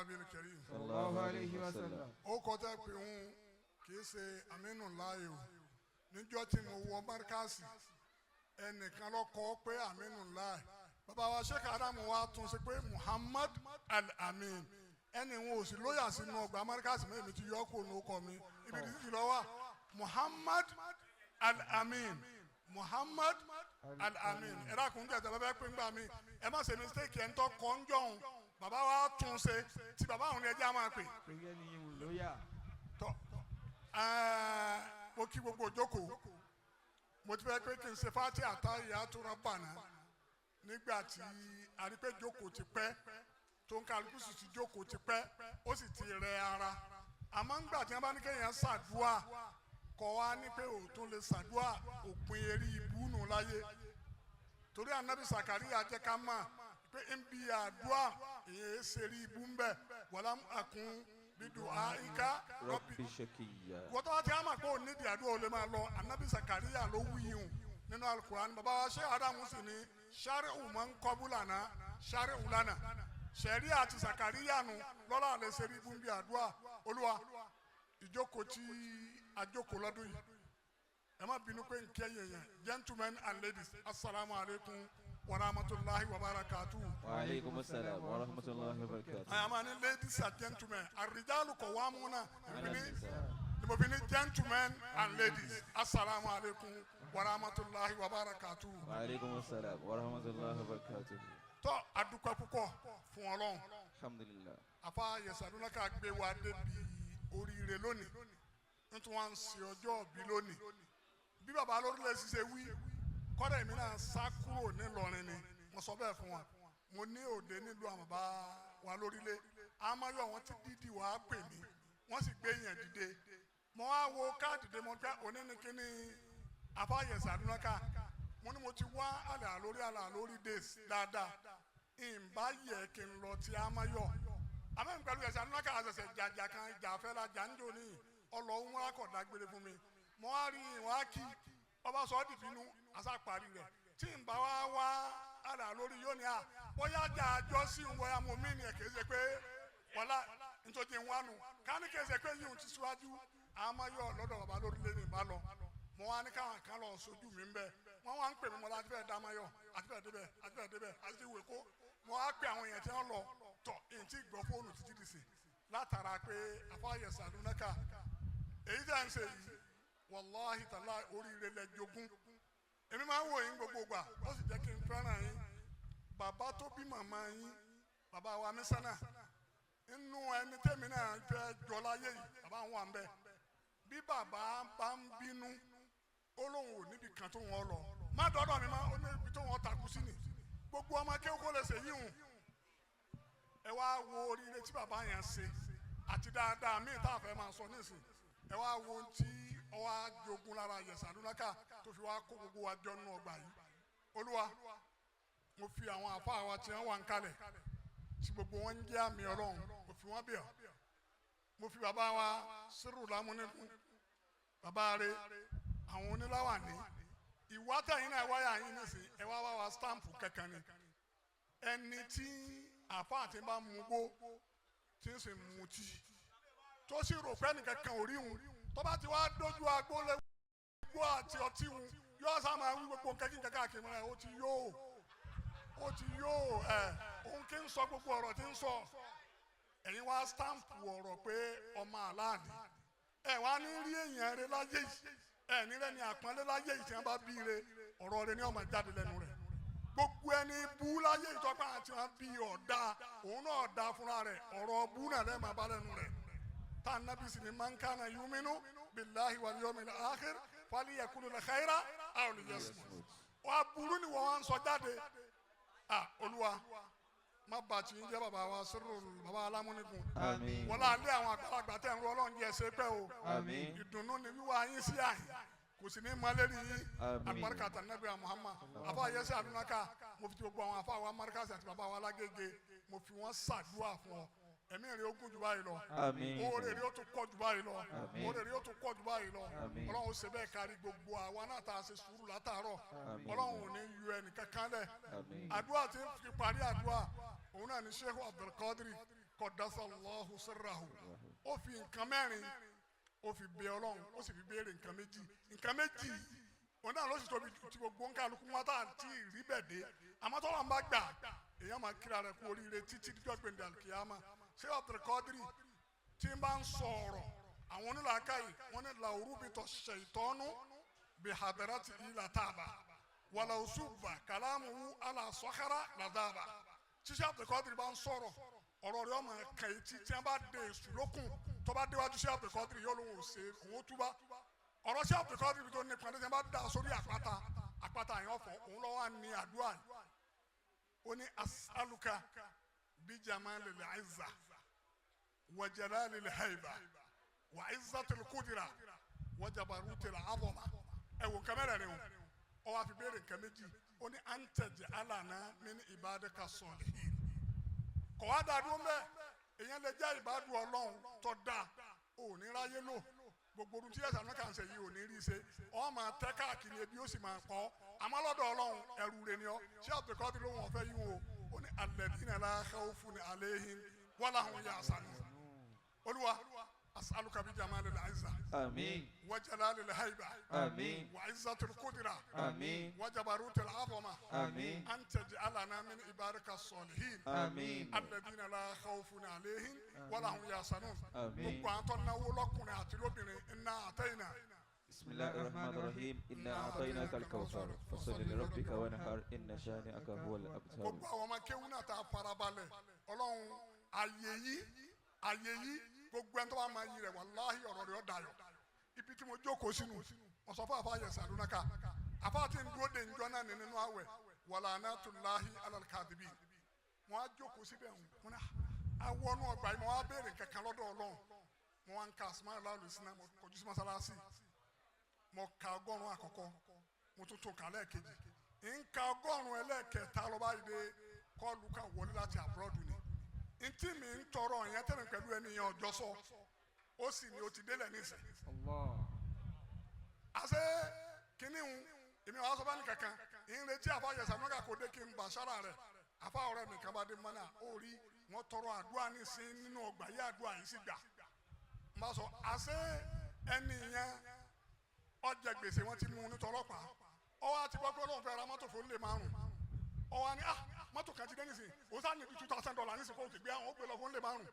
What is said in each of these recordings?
nabi al-karim sallallahu alayhi wa sallam. ó kọ́ tẹ́ pé òun kì í ṣe Aminullahi o níjọ́ tí mo wọ Markazi ẹnìkan ló kọ́ pé Aminullahi bàbá wa Sheikh Adamu wa tún ṣe pé Muhammad al-Amin ẹni wọn ò sì lóyà sínú ọgbà Markazi mẹ́rin ti yọ kó nù kọ́ mi ibi tí ti lọ wá Muhammad al-Amin Muhammad al-Amin ẹ dákun jẹ́ tẹ́lẹ̀ bẹ́ẹ̀ pé ń gbà mí ẹ má ṣe mistake ẹ̀ ń tọ́ kọ́ ń jọ̀hún bàbá wa tún ṣe tí bàbá àwọn ẹja máa pè. pèyẹ ni ìwò lóyà. tọ́ mo kí gbogbo òjókòó mo ti fẹ́ pé kí n ṣe fati àtàyàtú Rabbana nígbà tí àrípé jókòó ti pẹ́ tó ń kálukú sì ti jókòó ti pẹ́ ó sì ti rẹ ara àmọ́ ńgbà tí wọ́n bá ní kéèyàn ṣàdúà kọ́ wa ní pé òótọ́ lè ṣàdúà òpin eré ibú nù láyé torí Ànábì Sàkáríyà jẹ́ ká mọ̀ pé ń bi àdúà èyí ṣeré ibú ń bẹ̀ wàlámù àkún bidu aika Rabbi shakiya. wọ́tọ́ wa ti á mà pé òun nídìí àdúrà ó lè máa lọ Ànábì Sàkáríyà ló wí yìí nínú Al-Qur'an bàbá wa Sheikh Adamu sì ní shari'u man qabulana shari'u lana sẹ̀rí àti Sàkáríyà nù lọ́la lè ṣe rí búńbí àdúrà Olúwa ìjókòó tí àjókòó lọ́dún yìí ẹ má bínú pé nkẹ́ yẹ̀yẹ̀ gentlemen and ladies assalamu alaikum wa rahmatulahi wa barakatuh. wa aleykum salaam wa rahmatulahi wa barakatuh. àyàmá ni ladies and gentlemen àrìjálù kọ̀ wá múná mo fi ní gentlemen and ladies assalamu alaikum wa rahmatulahi wa barakatuh. wa aleykum salaam wa rahmatulahi wa barakatuh. tọ́ adúpẹ́ púpọ̀ fún Ọlọ́run. alhamdulillah. afa Yesaloonaka gbé wa débi oríire lónìí nítorí wọn ń ṣe ọjọ́ òbí lónìí bí baba lórílẹ̀ ṣiṣẹ́ wí kọ́dà èmi náà sá kúrò nílọrin ni mo sọ bẹ́ẹ̀ fún wa mo ní òde nílùú àwọn bàbá wa lórílẹ̀ amáyọ̀ wọn ti dídì wá pè mí wọ́n sì gbé yẹn dìde mo wá wo káàdì dé mo gbá onínìkíní afa Yesaloonaka mo ní mo ti wá Al-Ilory days dáadáa ìbá yẹ kí n lọ ti amáyọ̀ àmọ́ pẹ̀lú Yesaloonaka àṣẹṣẹ jàjà kan jàfẹ́lá jàǹjọ́ ní ọlọ́run wọn kọ̀ dágbére fún mi mo wá rí ìwọ̀n á kí ọba sọ ọ́ dìbínú àṣà parí rẹ̀ tí n bá wá Al-Ilory yóò ní à bóyá jà àjọ sí ń wọ́ya mo mí ni ẹ̀ kìí ṣe pé wọ́lá nítorí ń wánu ká ní kìí ṣe pé yìí ń ti síwájú amáyọ̀ lọ́dọ̀ bàbá lórílẹ̀ ní ìbá lọ mo wá ní káwọn kan lọ sójú mi ń bẹ wọ́n wá ń pè mí mọ́ láti fẹ́ dá amáyọ̀ àti fẹ́ débẹ̀ àti ìwé kó mo wá pè àwọn èèyàn tí wọ́n lọ tọ̀ èyí tí gbọ́ fóònù títí dì sí látara pé afa Yesaloonaka èyí tẹ́ ń ṣe yìí wàláhi tàlá oríire lẹ jogún èmi máa ń wò yín gbogbo gbà ó sì jẹ́ kí n fẹ́ràn yín bàbá tó bí màmá yín bàbá wa mísánà inú ẹni tẹ́mi náà fẹ́ jọlá yé yìí bàbá wọn wà ń bẹ bí bàbá bá ń bínú ó lóun ò níbi kan tó wọn lọ má dọ́dọ̀ mi má ó ní ibi tó wọn takú sí ni gbogbo ọmọ akéwòkó lè ṣe yíhun ẹ wá wo oríire tí bàbá yẹn ṣe àti dáadáa míì tá a fẹ́ máa sọ nísìn ẹ wá wo ohun tí ọwọ́ ajogun lára Yesaloonaka tó fi wá kó gbogbo wa jọ nínú ọgbà yìí Olúwa mo fi àwọn àfáà wa tí wọ́n wà ń kalẹ̀ tí gbogbo wọn ń jẹ́ àmì Ọlọ́run mo fi wọ́n bẹ̀ ọ́ mo fi bàbá wa Sírù Lámúníkún bàbá rẹ̀ àwọn oníláwàní ìwátẹ̀yìn náà wáyà yín nísìn ẹ wá wá wa stampu kankan ni ẹni tí àfáà ti bá mú gbó tí ń sì mutí tó sì rò pé nìkankan ò rí wọn tó bá ti wá dójú agbó lé gbó àti ọtí wọn yóò sá máa wí gbogbo nǹkan kí nǹkan káàkiri mọ́ra ó ti yóò òun kí ń sọ gbogbo ọ̀rọ̀ tí ń sọ ẹ̀yin wá stampu ọ̀rọ̀ pé ọmọ aláàdì wá ní rí èèyàn rẹ láyé yìí nílẹ̀ ni àpọ́nlé láyé yìí tí wọ́n bá bí re ọ̀rọ̀ rẹ ní ọmọ jáde lẹ́nu rẹ̀ gbogbo ẹni bú láyé ìtọ́pá àti wọn bí ọ̀dà òun náà dá fúnra rẹ̀ ọ̀rọ̀ bú náà lẹ́ẹ̀ máa bá lẹ́nu rẹ̀ tá a nábì sí ni man kana yuminu billahi wal yawmil akhir falyaqul khayran aw liyasmut wà burú ni wọ́n wá ń sọ jáde Olúwa má bà tí ń jẹ́ bàbá wa Sírù bàbá Lámúníkún wọ́n láàlẹ́ àwọn àgbàlagbà tẹ̀ ń rọ Ọlọ́run jẹ́ ṣe pẹ́ o ìdùnnú ni wíwá yín sí àyìn kò sí ní maleri yín alibarika ta nabi Muhammad afa Yesaloonaka mo fi gbogbo àwọn afa wa Markazi àti bàbá wa Lágége mo fi wọn ṣàdúrà fún ọ ẹ̀mí rẹ̀ ogun jù báyìí lọ oore rẹ̀ ó tún kọ́ jù báyìí lọ oore rẹ̀ ó tún kọ́ jù báyìí lọ Ọlọ́run ṣe bẹ́ẹ̀ kárí gbogbo àwa náà tá a ṣe sùúrù látàárọ̀ Ọlọ́run ò ní yọ ẹnìkan kan lẹ̀ àdúrà tí ń fi parí àdúrà òun náà ni Sheikh Abdul Qodir qaddasallahu sirrahu ó fi nǹkan mẹ́rin ó fi bẹ Ọlọ́run ó sì fi béèrè nǹkan méjì òun náà ló sì tóbi tí gbogbo ń kálukú wọn tá à ń tí ì rí bẹ́ẹ̀ dé àmọ́ tọ́lọ́ ń bá gbà èèyàn máa kíra rẹ̀ kú oríire títí dídọ́ gbẹ̀ndẹ̀ àlùkìyàmá Sheikh Abdul Qodir tí ń bá ń sọ ọ̀rọ̀ àwọn onílàákàyè wọn ní làwùrúbìtọ̀ ṣaitanu bihadarati ila taba wàlà òṣùbà kàlámù ala sọ́kàrà làdàbà tí Sheikh Abdul Qodir bá ń sọ̀rọ̀ ọ̀rọ̀ rẹ̀ ọmọ kàyé tí wọ́n bá dé èṣù lókun tó bá déwájú Sheikh Abdul Qodir yóò lóun ò ṣe òun ó túbá ọ̀rọ̀ Sheikh Abdul Qodir tó nípa ní tí wọ́n bá dá sórí àpáta yẹn ọ̀fọ̀ òun lọ́wọ́ ní àdúrà yìí ó ní as'aluka bi jamalil izza wa jalalil hayba wa izzatil qudra wa jabarutil azama ẹ̀wọ̀n kàmẹ́rẹ̀ rẹ̀ o wá fi béèrè nǹkan méjì ó ní antaji alana min ibadika salihin kọ̀ wá dàdú mẹ́ èèyàn lè jẹ́ ìbádùn Ọlọ́run tó dáa ò ní ráyé lò gbogbo ohun tí Yesaloonaka ń ṣe yìí ò ní rí ṣe ọ máa tẹ́ káàkiri ebi ó sì máa pọ̀ àmọ́ lọ́dọ̀ Ọlọ́run ẹrù rẹ̀ ni ọ Sheikh Abdul Qodir ló wọ́n fẹ́ yín o ó ní alladhina la khawfun alayhim wala hum yahzanun Olúwa as'aluka bi jamalil izza آمين wa jalalil hayba آمين wa izzatil qudra آمين wa jabarutil azama آمين an taj'alana min ibadika salihin آمين alladhina la khawfun alayhim wala hum yahzanun آمين gbogbo àwọn tó náwó lọ́kùnrin àti lóbìnrin inna atayna بسم الله الرحمن الرحيم إنا أعطيناك الكوثر فصل لربك وانحر إن شانئك هو الأبتر gbogbo àwọn ọmọ kéwú náà tá a farabalẹ̀ Ọlọ́run àyè yìí gbogbo ẹni tó bá máa yí rẹ̀ wàláhì ọ̀rọ̀ rẹ̀ ó dayọ̀ ibi tí mo jókòó sínú mo sọ fún àfa Yesaloonaka àfa tí ń dúró de njọ́ náà nínú àwẹ̀ walanatullahi alal kadhibin wọn á jókòó síbẹ̀ wọn náà àwọn ọgbà yìí mo wá béèrè kankan lọ́dọ̀ Ọlọ́run mo wá ń ka asmaul husna mo kọjú sí mọ́sálásí mo ka ọgọ́rùn-ún àkọ́kọ́ mo tún tún kà lẹ́ẹ̀kejì ń ka ọgọ́rùn-ún ẹlẹ́ẹ̀kẹta lọ́ba yìí dé kọ́ọ̀lù kan wọlé láti àbúrọ̀dù ni ntí mi ń tọrọ yẹn tẹ̀mí pẹ̀lú ẹni yẹn ọjọ́ sọ ó sì ní o ti délẹ̀ nísìn. àṣẹ kínní ń èmi wàá sọ bá ní kankan ń retí àfa Yesaloonaka kò dé kí n bà sára rẹ̀ àfa ọ̀rẹ́ mi kan bá dé mọ́nà ó rí wọ́n tọrọ àdúrà nísìn nínú ọgbà yé àdúrà yìí sì gbà n bá sọ àṣẹ ẹni yẹn ọjà gbèsè wọn ti mú un nítọlọ́pàá ọwọ́ àti gbọ́ pé Ọlọ́run fẹ́ ra mọ́tò fún lè márùn ọwọ́ ni mọ́tò kan ti dé nísìn òun sáà ní $2,000 nísìn kó o ti gbé àwọn ó gbé lọ fún lè márùn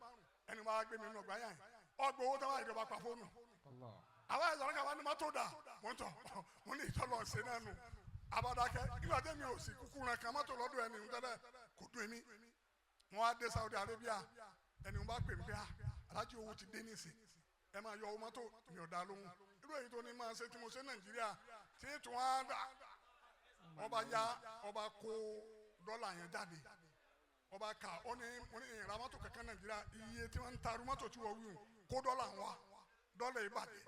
ẹni máa gbé mi nínú ọgbà yẹn ọgbà owó tó máa ìjọba pa fóònù àwọn Yesaloonaka wá ní mọ́tò dà mo ń tọ̀ mo ní ìtọ́lọ̀ ṣe náà nù abadakẹ́ nígbà tẹ́mi ò sì kúkú rẹ̀ kan mọ́tò lọ́dọ̀ ẹni ń tẹ́lẹ̀ kò dún èmi wọn á dé Saudi Arabia ẹni wọn bá pè mí pé alájí owó ti dé nísìn ẹ máa yọ owó mọ́tò mi ò dá lóhùn irú èyí tó ní máa ṣe tí mo ṣe Nàìjíríà tí tí wọ́n á dà ọba kó dọ́là yẹn jáde ọba ká ó ní ìra mọ́tò kankan Nàìjíríà iye tí wọ́n ń taru mọ́tò tí wọ́n wí hùn kó dọ́là wá dọ́là ìbàdí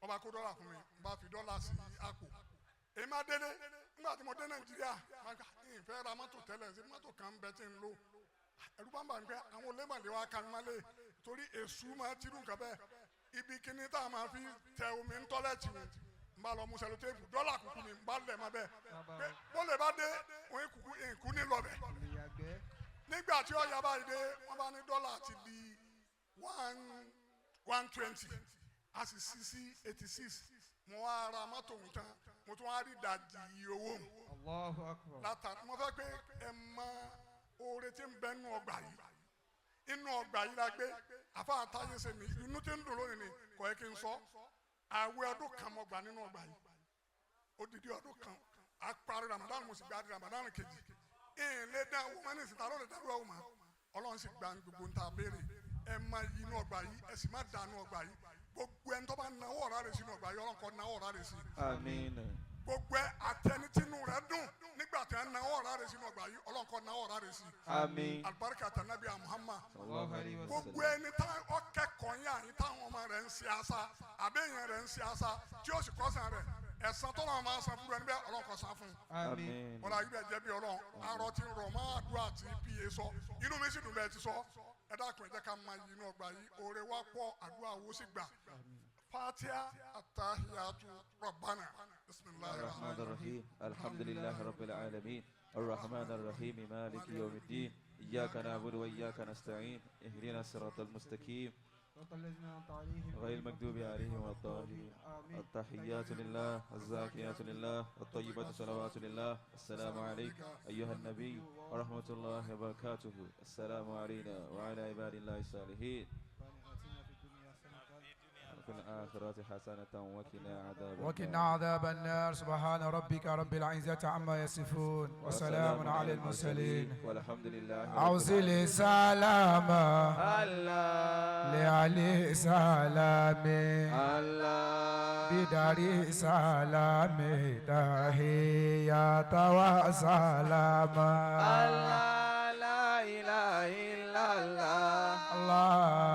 ọba kó dọ́là fún mi bá fi dọ́là sí àpò èyí máa délé nígbà tí mo dé Nàìjíríà ìfẹ́ ra mọ́tò tẹ́lẹ̀ sí mọ́tò kan bẹ́ẹ̀ tí ń lò ẹ̀rú bá ń bà ní pé àwọn olèmọ̀lẹ́ wa kan máa lè torí èṣù máa ti rú nǹkan bẹ́ẹ̀ ibi kíní tá a máa fi tẹ omi ń tọ́lẹ̀tì wọn n bá lọ mú sẹlótéèpù dọ́là kúkú ni n bá lẹ̀ máa bẹ́ẹ̀ pé bó lè bá dé wọn ìkú ní lọ bẹ̀ nígbà tí ọ̀yà báyìí dé wọ́n bá ní dọ́là ti di 120 a sì sí 86 mo wá ra mọ́tò mi tán mo tún wá rí ìdajì iye owó mi látàrí mo fẹ́ pé ẹ mọ oore tí ń bẹ nínú ọgbà yìí inú ọgbà yìí la gbé àfa àtàyè ṣe mi inú tí ń dùn lónìí ni kò yẹ kí n sọ àwẹ̀ ọdún kan mo gbà nínú ọgbà yìí odidi ọdún kan a parí Ramadan mo sì gba Ramadan kejì lè dá owó mọ́ ní ìsìta ló lè dá owó mọ́ Ọlọ́run sì gba gbogbo ń ta béèrè ẹ má yí inú ọgbà yìí ẹ sì má dá inú ọgbà yìí gbogbo ẹni tó bá náwó ọ̀rá rẹ̀ sínú ọgbà yìí Ọlọ́run kó náwó ọ̀rá rẹ̀ sí. آمين gbogbo àtẹnitínú rẹ̀ dùn nígbà tí wọ́n náwó ọ̀rá rẹ̀ sínú ọgbà yìí Ọlọ́run kó náwó ọ̀rá rẹ̀ sí. آمين alibarika tanabi Muhammad sallallahu alaihi wasallam. gbogbo ẹni tá ọkẹ́kọ̀ọ́ yẹn àyín táwọn ọmọ rẹ̀ ń ṣe àṣà àbẹ́yẹn rẹ̀ ń ṣe àṣà tí ó sì kọ́sàn rẹ̀ ẹ̀san tó náà máa san fún ẹni bẹ́ẹ̀ Ọlọ́run kó san fún un. آمين wọ́n ayé bẹ́ẹ̀ jẹ́ bí Ọlọ́run arọ ti ń rọ̀ mọ́ àdúrà tí pa sọ inú mi sì dùn bẹ́ẹ̀ ti sọ ẹ dákun ẹ jẹ́ ká máa yí inú ọgbà yìí oore wá pọ̀ àdúrà wo sì gbà Fatiha attahiyatu rabbana bismillahir الرحمن الرحيم الحمد لله رب العالمين الرحمن الرحيم مالك يوم الدين إياك نعبد وإياك نستعين اهدنا الصراط المستقيم صراط الذين أنعمت عليهم غير المغضوب عليهم ولا الضالين. آمين. التحيات لله الزاكيات لله الطيبات صلوات لله. السلام عليك أيها النبي ورحمة الله وبركاته. السلام علينا وعلى عباد الله الصالحين. وفي الآخرة حسنة وقنا عذاب النار. سبحان ربك رب العزة عما يصفون وسلام على المرسلين والحمد لله. أوصل سلام لعلي سلام بدار سلام تحيات وسلام. لا إله إلا الله. الله